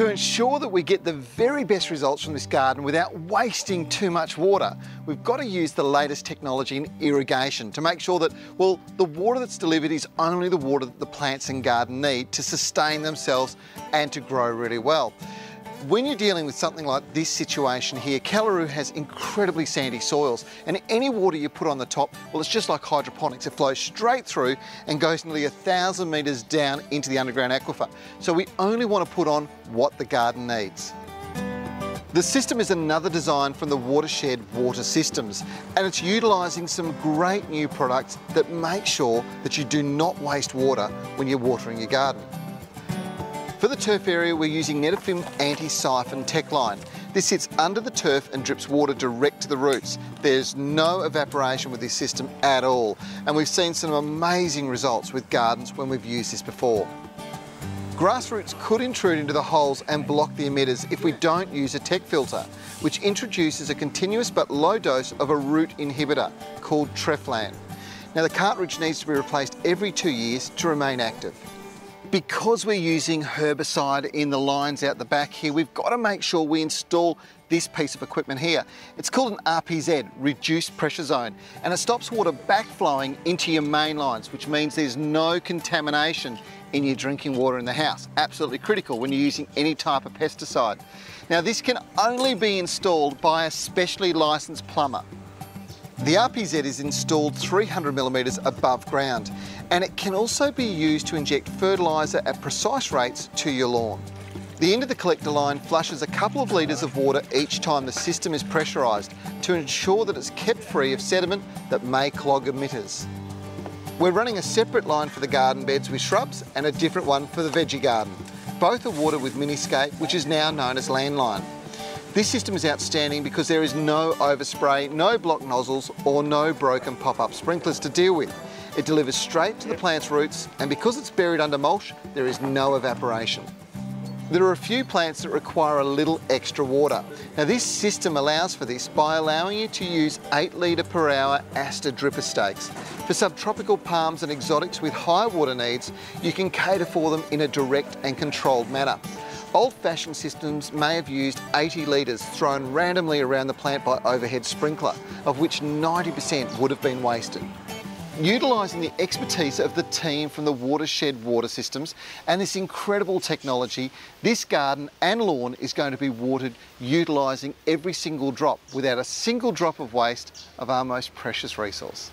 To ensure that we get the very best results from this garden without wasting too much water, we've got to use the latest technology in irrigation to make sure that, well, the water that's delivered is only the water that the plants and garden need to sustain themselves and to grow really well. When you're dealing with something like this situation here, Kallaroo has incredibly sandy soils, and any water you put on the top, well, it's just like hydroponics. It flows straight through and goes nearly 1,000 metres down into the underground aquifer. So we only want to put on what the garden needs. The system is another design from the Watershed Water Systems, and it's utilising some great new products that make sure that you do not waste water when you're watering your garden. For the turf area, we're using Netafim anti-siphon tech line. This sits under the turf and drips water direct to the roots. There's no evaporation with this system at all, and we've seen some amazing results with gardens when we've used this before. Grass roots could intrude into the holes and block the emitters if we don't use a tech filter, which introduces a continuous but low dose of a root inhibitor called Treflan. Now, the cartridge needs to be replaced every 2 years to remain active. Because we're using herbicide in the lines out the back here, we've got to make sure we install this piece of equipment here. It's called an RPZ, Reduced Pressure Zone, and it stops water backflowing into your main lines, which means there's no contamination in your drinking water in the house. Absolutely critical when you're using any type of pesticide. Now, this can only be installed by a specially licensed plumber. The RPZ is installed 300 millimetres above ground, and it can also be used to inject fertiliser at precise rates to your lawn. The end of the collector line flushes a couple of litres of water each time the system is pressurised to ensure that it's kept free of sediment that may clog emitters. We're running a separate line for the garden beds with shrubs and a different one for the veggie garden. Both are watered with Miniscape, which is now known as Landline. This system is outstanding because there is no overspray, no blocked nozzles or no broken pop-up sprinklers to deal with. It delivers straight to the plant's roots, and because it's buried under mulch, there is no evaporation. There are a few plants that require a little extra water. Now, this system allows for this by allowing you to use 8 litre per hour Aster dripper stakes. For subtropical palms and exotics with high water needs, you can cater for them in a direct and controlled manner. Old-fashioned systems may have used 80 litres thrown randomly around the plant by overhead sprinkler, of which 90% would have been wasted. Utilising the expertise of the team from the Watershed Water Systems and this incredible technology, this garden and lawn is going to be watered utilising every single drop without a single drop of waste of our most precious resource.